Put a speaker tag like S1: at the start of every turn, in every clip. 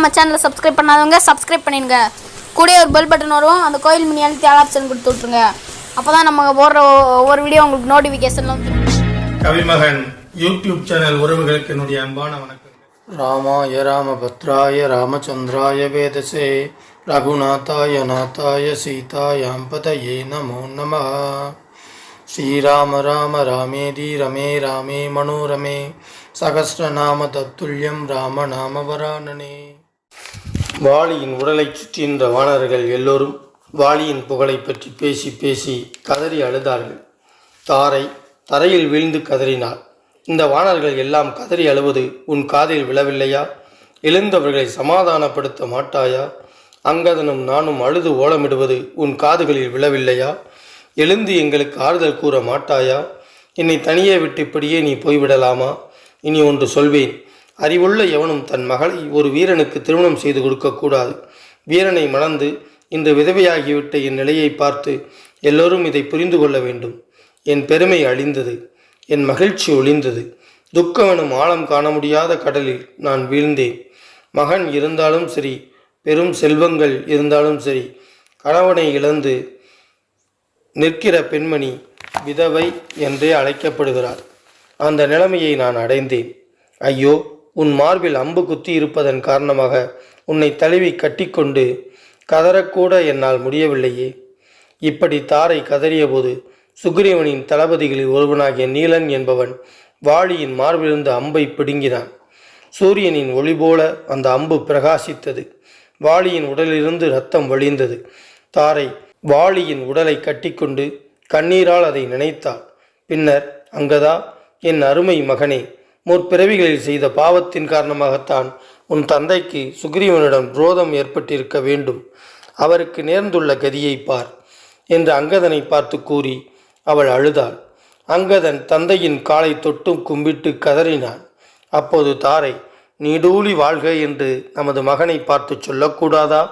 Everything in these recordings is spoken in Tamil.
S1: நம்ம சேனலை சப்ஸ்கிரைப் பண்ணாதவங்க சப்ஸ்கிரைப் பண்ணிடுங்க. கூட ஒரு பெல் பட்டன் வரும், அந்த கோயில் மினி அழுத்தி ஆல் ஆப்ஷன் கொடுத்து விட்ருங்க. அப்போ தான் நம்ம போடுற ஒவ்வொரு வீடியோ உங்களுக்கு நோட்டிஃபிகேஷன்ல வந்து.
S2: கவிமகன் யூடியூப் சேனல் உறவுகளுக்கு என்னுடைய அன்பான வணக்கம்.
S3: ராமாய ராமபத்ராய ராமச்சந்திராய வேதசே ரகுநாதாய நாதாய சீதாயாம் பதயே நமோ நமः. ஸ்ரீராம ராம ராமேதி ரமே ராமே மனோரமே சகஸ்ரநாம தத்துல்யம் ராம நாம வரானனே. வாலியின் உடலை சுற்றின்ற வானர்கள் எல்லோரும் வாலியின் புகழை பற்றி பேசி பேசி கதறி அழுதார்கள். தாரை தரையில் வீழ்ந்து கதறினார். இந்த வானர்கள் எல்லாம் கதறி அழுவது உன் காதில் விழவில்லையா? எழுந்தவர்களை சமாதானப்படுத்த மாட்டாயா? அங்கதனும் நானும் அழுது ஓலமிடுவது உன் காதுகளில் விழவில்லையா? எழுந்து எங்களுக்கு ஆறுதல் கூற மாட்டாயா? என்னை தனியே விட்டு இப்படியே நீ போய்விடலாமா? இனி ஒன்று சொல்வேன். அறிவுள்ள எவனும் தன் மகளை ஒரு வீரனுக்கு திருமணம் செய்து கொடுக்கக்கூடாது. வீரனை மணந்து இன்று விதவையாகிவிட்ட என் நிலையை பார்த்து எல்லோரும் இதை புரிந்து கொள்ள வேண்டும். என் பெருமை அழிந்தது, என் மகிழ்ச்சி ஒளிந்தது. துக்கமெனும் ஆழம் காண முடியாத கடலில் நான் வீழ்ந்தேன். மகன் இருந்தாலும் சரி, பெரும் செல்வங்கள் இருந்தாலும் சரி, கணவனை இழந்து நிற்கிற பெண்மணி விதவை என்றே அழைக்கப்படுகிறார். அந்த நிலைமையை நான் அடைந்தேன். ஐயோ, உன் மார்பில் அம்பு குத்தி இருப்பதன் காரணமாக உன்னை தழுவி கட்டிக்கொண்டு கதறக்கூட என்னால் முடியவில்லையே. இப்படி தாரை கதறிய போது சுக்ரீவனின் தளபதிகளில் ஒருவனாகிய நீலன் என்பவன் வாளியின் மார்பிலிருந்து அம்பை பிடுங்கினான். சூரியனின் ஒளி போல அந்த அம்பு பிரகாசித்தது. வாளியின் உடலிலிருந்து இரத்தம் வழிந்தது. தாரை வாளியின் உடலை கட்டிக்கொண்டு கண்ணீரால் அதை நினைத்தாள். பின்னர், அங்கதா, என் அருமை மகனே, முற்பிறவிகளில் செய்த பாவத்தின் காரணமாகத்தான் உன் தந்தைக்கு சுக்ரீவனிடம் குரோதம் ஏற்பட்டிருக்க வேண்டும். அவருக்கு நேர்ந்துள்ள கதியை பார் என்று அங்கதனை பார்த்து கூறி அவள் அழுதாள். அங்கதன் தந்தையின் காலை தொட்டும் கும்பிட்டு கதறினான். அப்போது தாரை, நீடூழி வாழ்க என்று நமது மகனை பார்த்து சொல்லக்கூடாதா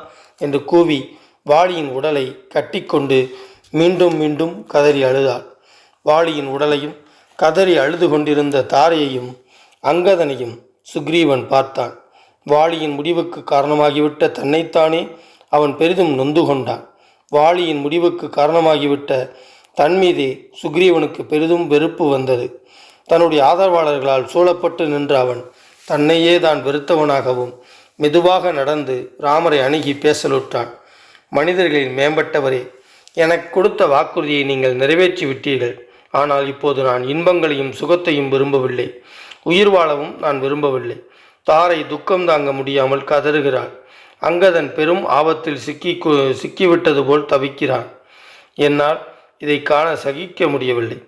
S3: என்று கூவி வாளியின் உடலை கட்டிக்கொண்டு மீண்டும் மீண்டும் கதறி அழுதாள். வாளியின் உடலையும் கதறி அழுது கொண்டிருந்த தாரையையும் அங்கதனையும் சுக்ரீவன் பார்த்தான். வாளியின் முடிவுக்கு காரணமாகிவிட்ட தன்னைத்தானே அவன் பெரிதும் நொந்து கொண்டான். வாளியின் முடிவுக்கு காரணமாகிவிட்ட தன்மீதே சுக்ரீவனுக்கு பெரிதும் வெறுப்பு வந்தது. தன்னுடைய ஆதரவாளர்களால் சூழப்பட்டு நின்ற அவன் தன்னையே தான் வெறுத்தவனாகவும் மெதுவாக நடந்து ராமரை அணுகி பேசலுற்றான். மனிதர்களில் மேம்பட்டவரே, எனக்கு கொடுத்த வாக்குறுதியை நீங்கள் நிறைவேற்றி விட்டீர்கள். ஆனால் இப்போது நான் இன்பங்களையும் சுகத்தையும் விரும்பவில்லை. உயிர் வாழவும் நான் விரும்பவில்லை. தாரை துக்கம் தாங்க முடியாமல் கதறுகிறாள். அங்கதன் பெரும் ஆபத்தில் சிக்கிவிட்டது போல் தவிக்கிறான். என்னால் இதை காண சகிக்க முடியவில்லை.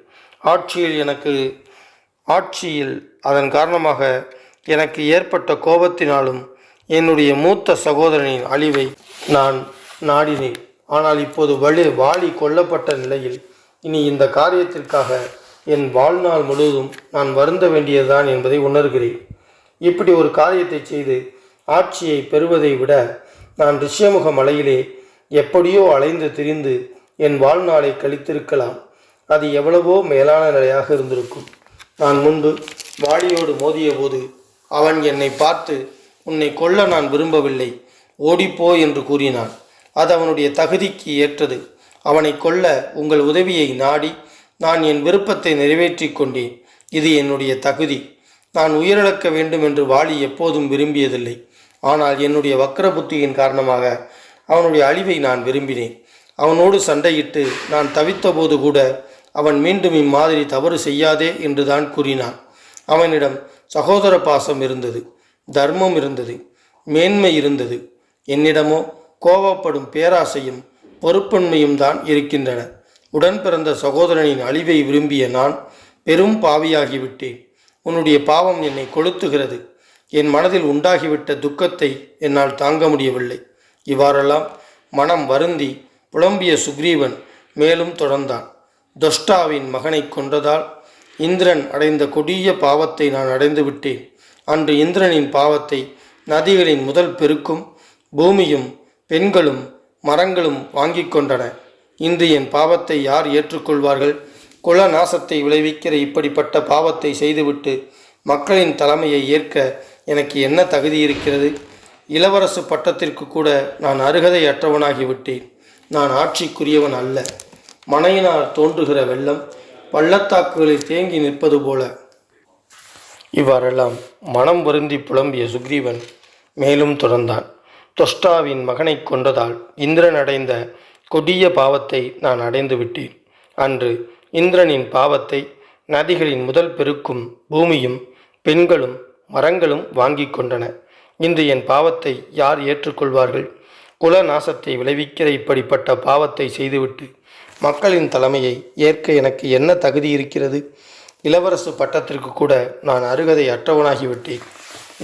S3: ஆட்சியில் அதன் காரணமாக எனக்கு ஏற்பட்ட கோபத்தினாலும் என்னுடைய மூத்த சகோதரனின் அழிவை நான் நாடினேன். ஆனால் இப்போது வாளி கொல்லப்பட்ட நிலையில் இனி இந்த காரியத்திற்காக என் வாழ்நாள் முழுவதும் நான் வருந்த வேண்டியதுதான் என்பதை உணர்கிறேன். இப்படி ஒரு காரியத்தை செய்து ஆட்சியை பெறுவதை விட நான் ரிஷ்யமுக மலையிலே எப்படியோ அலைந்து திரிந்து என் வாழ்நாளை கழித்திருக்கலாம். அது எவ்வளவோ மேலான நிலையாக இருந்திருக்கும். நான் முன்பு வாளியோடு மோதிய போது அவன் என்னை பார்த்து, உன்னை கொல்ல நான் விரும்பவில்லை, ஓடிப்போ என்று கூறினான். அது அவனுடைய தகுதிக்கு ஏற்றது. அவனை கொல்ல உங்கள் உதவியை நாடி நான் என் விருப்பத்தை நிறைவேற்றி கொண்டேன். இது என்னுடைய தகுதி. நான் உயிரிழக்க வேண்டும் என்று வாளி எப்போதும் விரும்பியதில்லை. ஆனால் என்னுடைய வக்ர புத்தியின் காரணமாக அவனுடைய அழிவை நான் விரும்பினேன். அவனோடு சண்டையிட்டு நான் தவித்தபோது கூட அவன் மீண்டும் இம்மாதிரி தவறு செய்யாதே என்று தான் கூறினான். அவனிடம் சகோதர பாசம் இருந்தது, தர்மம் இருந்தது, மேன்மை இருந்தது. என்னிடமோ கோபப்படும் பேராசையும் பொறுப்பின்மையும் தான் இருக்கின்றன. உடன் பிறந்த சகோதரனின் அழிவை விரும்பிய நான் பெரும் பாவியாகிவிட்டேன். உன்னுடைய பாவம் என்னை கொளுத்துகிறது. என் மனதில் உண்டாகிவிட்ட துக்கத்தை என்னால் தாங்க முடியவில்லை. இவ்வாறெல்லாம் மனம் வருந்தி புலம்பிய சுக்ரீவன் மேலும் தொடர்ந்தான். தொஷ்டாவின் மகனை கொன்றதால் இந்திரன் அடைந்த கொடிய பாவத்தை நான் அடைந்து விட்டேன். அன்று இந்திரனின் பாவத்தை நதிகளின் முதல் பெருக்கும் பூமியும் பெண்களும் மரங்களும் வாங்கி கொண்டன. இன்று என் பாவத்தை யார் ஏற்றுக்கொள்வார்கள்? குல நாசத்தை விளைவிக்கிற இப்படிப்பட்ட பாவத்தை செய்துவிட்டு மக்களின் தலைமையை ஏற்க எனக்கு என்ன தகுதி இருக்கிறது? இளவரசு பட்டத்திற்கு கூட நான் அருகதையற்றவனாகிவிட்டேன். நான் ஆட்சிக்குரியவன் அல்ல. மனையினால் தோன்றுகிற வெள்ளம் பள்ளத்தாக்குகளில் தேங்கி நிற்பது போல. இவ்வாறெல்லாம் மனம் வருந்தி புலம்பிய சுக்ரீவன் மேலும் தொடர்ந்தான். தொஷ்டாவின் மகனை கொன்றதால் இந்திரன் அடைந்த கொடிய பாவத்தை நான் அடைந்து விட்டேன். அன்று இந்திரனின் பாவத்தை நதிகளின் முதல் பெருக்கும் பூமியும் பெண்களும் மரங்களும் வாங்கி கொண்டன. இன்று என் பாவத்தை யார் ஏற்றுக்கொள்வார்கள்? குல நாசத்தை விளைவிக்கிற இப்படிப்பட்ட பாவத்தை செய்துவிட்டு மக்களின் தலைமையை ஏற்க எனக்கு என்ன தகுதி இருக்கிறது? இளவரசு பட்டத்திற்கு கூட நான் அருகதை அற்றவனாகிவிட்டேன்.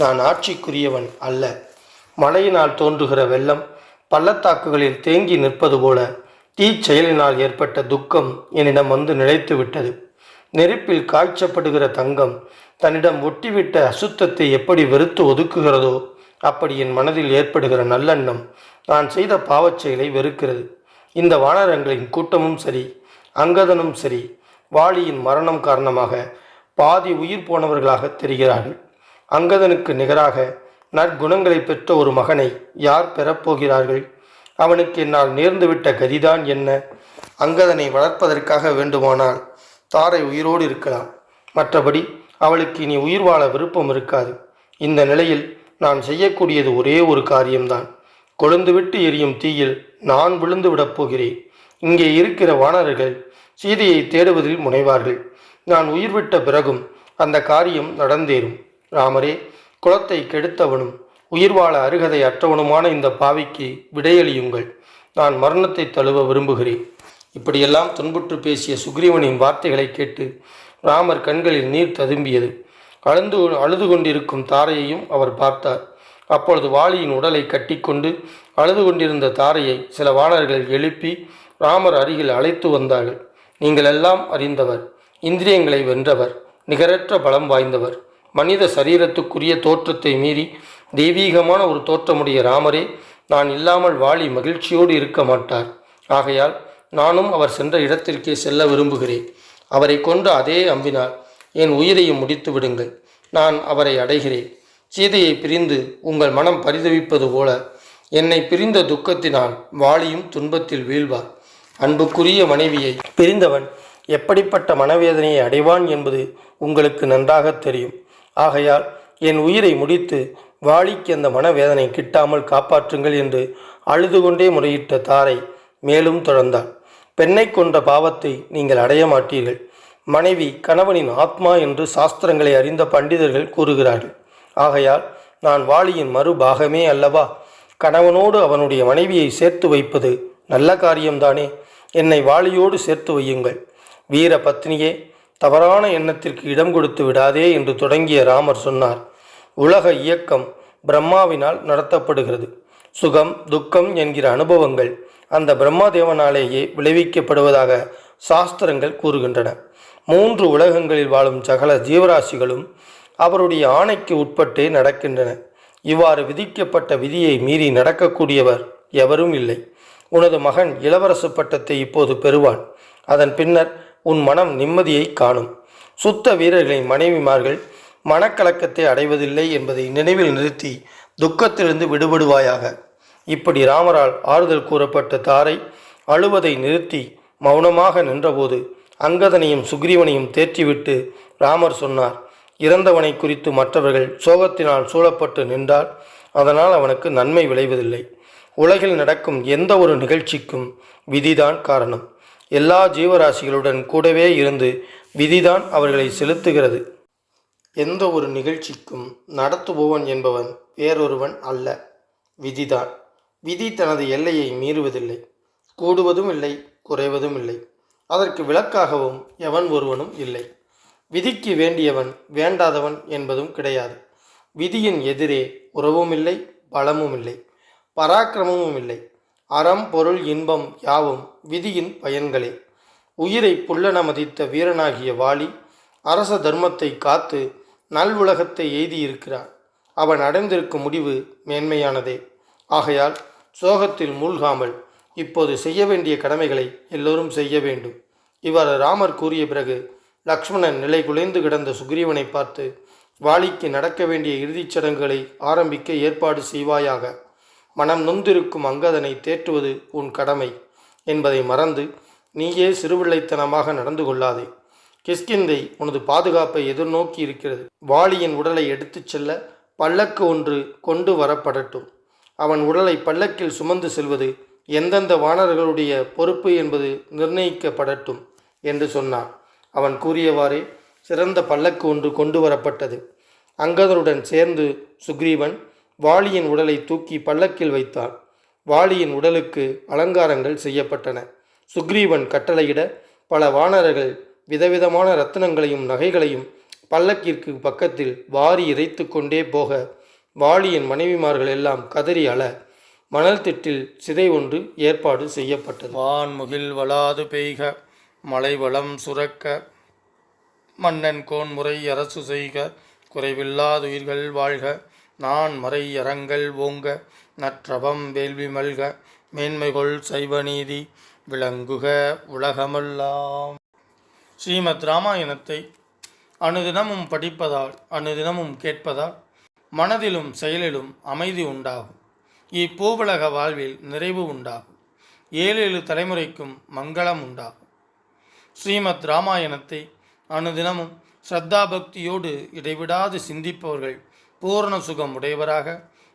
S3: நான் ஆட்சிக்குரியவன் அல்ல. மழையினால் தோன்றுகிற வெள்ளம் பள்ளத்தாக்குகளில் தேங்கி நிற்பது போல தீச்செயலினால் ஏற்பட்ட துக்கம் என்னிடம் வந்து நிலைத்து விட்டது. நெருப்பில் காய்ச்சப்படுகிற தங்கம் தன்னிடம் ஒட்டிவிட்ட அசுத்தத்தை எப்படி வெறுத்து ஒதுக்குகிறதோ அப்படி என் மனதில் ஏற்படுகிற நல்லெண்ணம் நான் செய்த பாவச் செயலை வெறுக்கிறது. இந்த வானரங்களின் கூட்டமும் சரி, அங்கதனும் சரி, வாலியின் மரணம் காரணமாக பாதி உயிர் போனவர்களாக தெரிகிறார்கள். அங்கதனுக்கு நிகராக நற்குணங்களை பெற்ற ஒரு மகனை யார் பெறப்போகிறார்கள்? அவனுக்கு என்னால் நேர்ந்துவிட்ட கதிதான் என்ன? அங்கதனை வளர்ப்பதற்காக வேண்டுமானால் தாரை உயிரோடு இருக்கலாம். மற்றபடி அவளுக்கு இனி உயிர் வாழ விருப்பம் இருக்காது. இந்த நிலையில் நான் செய்யக்கூடியது ஒரே ஒரு காரியம்தான். கொழுந்துவிட்டு எரியும் தீயில் நான் விழுந்து விடப் போகிறேன். இங்கே இருக்கிற வானரர்கள் சீதையை தேடுவதில் முனைவார்கள். நான் உயிர் விட்ட பிறகும் அந்த காரியம் நடந்தேறும். ராமரே, குலத்தை கெடுத்தவனும் உயிர் வாழ அருகதை அற்றவனுமான இந்த பாவிக்கு விடையளியுங்கள். நான் மரணத்தை தழுவ விரும்புகிறேன். இப்படியெல்லாம் துன்புற்று பேசிய சுக்ரீவனின் வார்த்தைகளை கேட்டு ராமர் கண்களில் நீர் ததும்பியது. அழுது கொண்டிருக்கும் தாரையையும் அவர் பார்த்தார். அப்பொழுது வாலியின் உடலை கட்டிக்கொண்டு அழுது கொண்டிருந்த தாரையை சில வானர்கள் எழுப்பி ராமர் அருகில் அழைத்து வந்தார்கள். நீங்கள் எல்லாம் அறிந்தவர், இந்திரியங்களை வென்றவர், நிகரற்ற பலம் வாய்ந்தவர், மனித சரீரத்துக்குரிய தோற்றத்தை மீறி தெய்வீகமான ஒரு தோற்றமுடைய ராமரே, நான் இல்லாமல் வாலி மகிழ்ச்சியோடு இருக்க மாட்டார். ஆகையால் நானும் அவர் சென்ற இடத்திற்கே செல்ல விரும்புகிறேன். அவரை கொன்ற அதே அம்பினால் என் உயிரையும் முடித்து விடுங்கள். நான் அவரை அடைகிறேன். சீதையை பிரிந்து உங்கள் மனம் பரிதவிப்பது போல என்னை பிரிந்த துக்கத்தினால் வாலியும் துன்பத்தில் வீழ்வார். அன்புக்குரிய மனைவியை பிரிந்தவன் எப்படிப்பட்ட மனவேதனையை அடைவான் என்பது உங்களுக்கு நன்றாக தெரியும். ஆகையால் என் உயிரை முடித்து வாலிக்கு அந்த மனவேதனை கிட்டாமல் காப்பாற்றுங்கள் என்று அழுது கொண்டே முறையிட்ட தாரை மேலும் தொடர்ந்தாள். பெண்ணை கொன்ற பாவத்தை நீங்கள் அடைய மாட்டீர்கள். மனைவி கணவனின் ஆத்மா என்று சாஸ்திரங்களை அறிந்த பண்டிதர்கள் கூறுகிறார்கள். ஆகையால் நான் வாலியின் மறுபாகமே அல்லவா? கணவனோடு அவனுடைய மனைவியை சேர்த்து வைப்பது நல்ல காரியம்தானே? என்னை வாலியோடு சேர்த்து வையுங்கள். வீர பத்னியே, தவறான எண்ணத்திற்கு இடம் கொடுத்து விடாதே என்று தொடங்கிய ராமர் சொன்னார். உலக இயக்கம் பிரம்மாவினால் நடத்தப்படுகிறது. சுகம் துக்கம் என்கிற அனுபவங்கள் அந்த பிரம்மாதேவனாலேயே விளைவிக்கப்படுவதாக சாஸ்திரங்கள் கூறுகின்றன. 3 உலகங்களில் வாழும் சகல ஜீவராசிகளும் அவருடைய ஆணைக்கு உட்பட்டே நடக்கின்றன. இவ்வாறு விதிக்கப்பட்ட விதியை மீறி நடக்கக்கூடியவர் எவரும் இல்லை. உனது மகன் இளவரசு பட்டத்தை இப்போது பெறுவான். அதன் பின்னர் உன் மனம் நிம்மதியை காணும். சுத்த வீரர்களின் மனைவிமார்கள் மனக்கலக்கத்தை அடைவதில்லை என்பதை நினைவில் நிறுத்தி துக்கத்திலிருந்து விடுபடுவாயாக. இப்படி ராமரால் ஆறுதல் கூறப்பட்ட தாரை அழுவதை நிறுத்தி மௌனமாக நின்றபோது அங்கதனையும் சுக்ரீவனையும் தேற்றிவிட்டு ராமர் சொன்னார், இறந்தவனை குறித்து மற்றவர்கள் சோகத்தினால் சூழப்பட்டு நின்றால் அதனால் அவனுக்கு நன்மை விளைவதில்லை. உலகில் நடக்கும் எந்த ஒரு நிகழ்ச்சிக்கும் விதிதான் காரணம். எல்லா ஜீவராசிகளுடன் கூடவே இருந்து விதிதான் அவர்களை செலுத்துகிறது. எந்த ஒரு நிகழ்ச்சிக்கும் நடத்துபவன் என்பவன் வேறொருவன் அல்ல, விதிதான். விதி தனது எல்லையை மீறுவதில்லை, கூடுவதும் இல்லை, குறைவதும் இல்லை. அதற்கு விலக்காகவும் எவன் ஒருவனும் இல்லை. விதிக்கு வேண்டியவன் வேண்டாதவன் என்பதும் கிடையாது. விதியின் எதிரே உறவும் இல்லை, பலமும் இல்லை, பராக்கிரமமும் இல்லை. அறம் பொருள் இன்பம் யாவும் விதியின் பயன்களே. உயிரை புல்லென மதித்த வீரனாகிய வாலி அரச தர்மத்தை காத்து நல்வுலகத்தை எய்தியிருக்கிறான். அவன் அடைந்திருக்கும் முடிவு மேன்மையானதே. ஆகையால் சோகத்தில் மூழ்காமல் இப்போது செய்ய வேண்டிய கடமைகளை எல்லோரும் செய்ய வேண்டும். இவ்வாறு ராமர் கூறிய பிறகு லக்ஷ்மணன் நிலை குலைந்து கிடந்த சுக்ரீவனை பார்த்து, வாலிக்கு நடக்க வேண்டிய இறுதிச் சடங்குகளை ஆரம்பிக்க ஏற்பாடு செய்வாயாக. மனம் நொந்திருக்கும் அங்கதனை தேற்றுவது உன் கடமை என்பதை மறந்து நீயே சிறுபிள்ளைத்தனமாக நடந்து கொள்ளாதே. கிஷ்கிந்தை உனது பாதுகாப்பை எதிர்நோக்கி இருக்கிறது. வாலியின் உடலை எடுத்துச் செல்ல பல்லக்கு ஒன்று கொண்டு வரப்படட்டும். அவன் உடலை பல்லக்கில் சுமந்து செல்வது எந்தெந்த வானர்களுடைய பொறுப்பு என்பது நிர்ணயிக்கப்படட்டும் என்று சொன்னான். அவன் கூறியவாறே சிறந்த பல்லக்கு ஒன்று கொண்டு வரப்பட்டது. அங்கதனுடன் சேர்ந்து சுக்ரீவன் வாலியின் உடலை தூக்கி பல்லக்கில் வைத்தான். வாலியின் உடலுக்கு அலங்காரங்கள் செய்யப்பட்டன. சுக்ரீவன் கட்டளையிட பல வானரர்கள் விதவிதமான இரத்தினங்களையும் நகைகளையும் பல்லக்கிற்கு பக்கத்தில் வாரி இறைத்து கொண்டே போக வாலியின் மனைவிமார்கள் எல்லாம் கதறி அழ மணல் திட்டில் சிதை ஒன்று ஏற்பாடு செய்யப்பட்டது. வான்முகில் வளாது பெய்க, மலை வளம் சுரக்க, மன்னன் கோன்முறை அரசு செய்க, குறைவில்லாதுயிர்கள் வாழ்க, நான் மறை அறங்கள் ஓங்க, நற்றவம் வேள்வி மல்க, மேன்மைகொள் சைவநீதி விளங்குக உலகமெல்லாம். ஸ்ரீமத் ராமாயணத்தை அனுதினமும் படிப்பதால் அனுதினமும் கேட்பதால் மனதிலும் செயலிலும் அமைதி உண்டாகும். இப்பூவுலக வாழ்வில் நிறைவு உண்டாகும். 7 தலைமுறைக்கும் மங்களம் உண்டாகும். ஸ்ரீமத் ராமாயணத்தை அனுதினமும் ஸ்ரத்தா பக்தியோடு இடைவிடாது சிந்திப்பவர்கள் பூரண சுகம் உடையவராக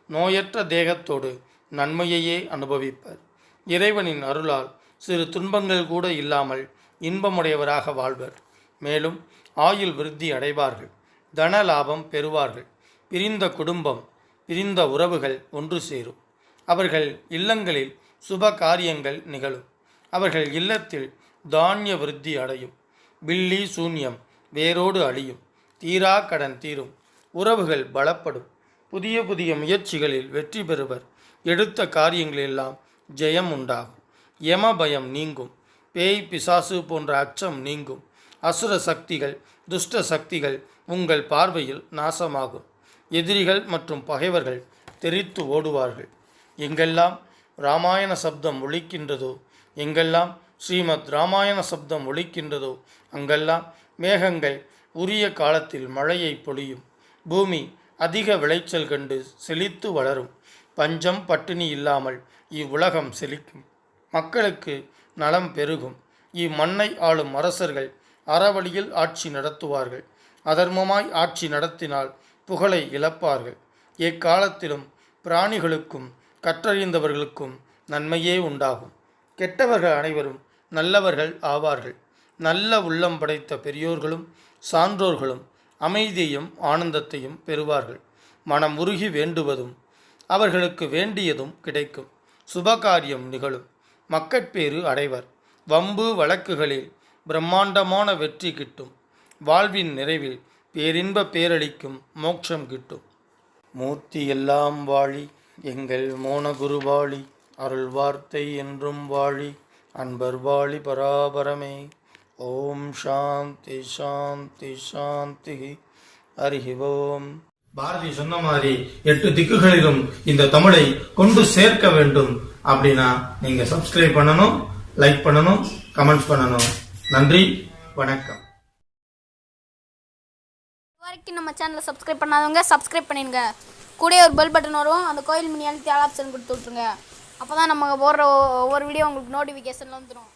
S3: நோயற்ற தேகத்தோடு நன்மையையே அனுபவிப்பர். இறைவனின் அருளால் சிறு துன்பங்கள் கூட இல்லாமல் இன்பமுடையவராக வாழ்வர். மேலும் ஆயுள் விருத்தி அடைவார்கள். தன லாபம் பெறுவார்கள். பிரிந்த குடும்பம், பிரிந்த உறவுகள் ஒன்று சேரும். அவர்கள் இல்லங்களில் சுப காரியங்கள் நிகழும். அவர்கள் இல்லத்தில் தானிய விருத்தி அடையும். பில்லி சூன்யம் வேரோடு அழியும். தீரா கடன் தீரும். உறவுகள் பலப்படும். புதிய புதிய முயற்சிகளில் வெற்றி பெறுவர். எடுத்த காரியங்களெல்லாம் ஜெயம் உண்டாகும். யம பயம் நீங்கும். பேய் பிசாசு போன்ற அச்சம் நீங்கும். அசுர சக்திகள், துஷ்ட சக்திகள் உங்கள் பார்வையில் நாசமாகும். எதிரிகள் மற்றும் பகைவர்கள் தெரித்து ஓடுவார்கள். எங்கெல்லாம் இராமாயண சப்தம் ஒலிக்கின்றதோ, எங்கெல்லாம் ஸ்ரீமத் இராமாயண சப்தம் ஒலிக்கின்றதோ அங்கெல்லாம் மேகங்கள் உரிய காலத்தில் மழையை பொழியும். பூமி அதிக விளைச்சல் கண்டு செழித்து வளரும். பஞ்சம் பட்டினி இல்லாமல் இவ்வுலகம் செழிக்கும். மக்களுக்கு நலம் பெருகும். இம்மண்ணை ஆளும் அரசர்கள் அறவழியில் ஆட்சி நடத்துவார்கள். அதர்மமாய் ஆட்சி நடத்தினால் புகழை இழப்பார்கள். எக்காலத்திலும் பிராணிகளுக்கும் கற்றறிந்தவர்களுக்கும் நன்மையே உண்டாகும். கெட்டவர்கள் அனைவரும் நல்லவர்கள் ஆவார்கள். நல்ல உள்ளம் படைத்த பெரியோர்களும் சான்றோர்களும் அமைதியையும் ஆனந்தத்தையும் பெறுவார்கள். மனம் உருகி வேண்டுவதும் அவர்களுக்கு வேண்டியதும் கிடைக்கும். சுபகாரியம் நிகழும். மக்கட்பேறு அடைவர். வம்பு வழக்குகளில் பிரம்மாண்டமான வெற்றி கிட்டும். வாழ்வின் நிறைவில் பேரின்ப பேரளிக்கும் மோட்சம் கிட்டும். மூர்த்தி எல்லாம் வாழி, எங்கள் மோனகுரு வாழி, அருள் வார்த்தை என்றும் வாழி, அன்பர் வாழி பராபரமே. ஓம் சாந்தி சாந்தி சாந்தி. ஹரி ஓம்.
S2: பாரதி சொன்ன மாதிரி 8 திக்குகளிலும் இந்த தமிழை கொண்டு சேர்க்க வேண்டும் அப்படின்னா நீங்க சப்ஸ்கிரைப் பண்ணணும், லைக் பண்ணணும், கமெண்ட்ஸ் பண்ணணும். நன்றி, வணக்கம்.
S1: வரைக்கும் நம்ம சேனலை சப்ஸ்கிரைப் பண்ணாதவங்க சப்ஸ்கிரைப் பண்ணிடுங்க. கூடவே ஒரு பெல் பட்டன் வரும், அந்த கோயில் மணி அழுத்தி ஆல் ஆப்ஷன் கொடுத்து விட்ருங்க. அப்போ தான் நம்ம போடுற ஒவ்வொரு வீடியோ உங்களுக்கு நோட்டிஃபிகேஷனில் வந்துடும்.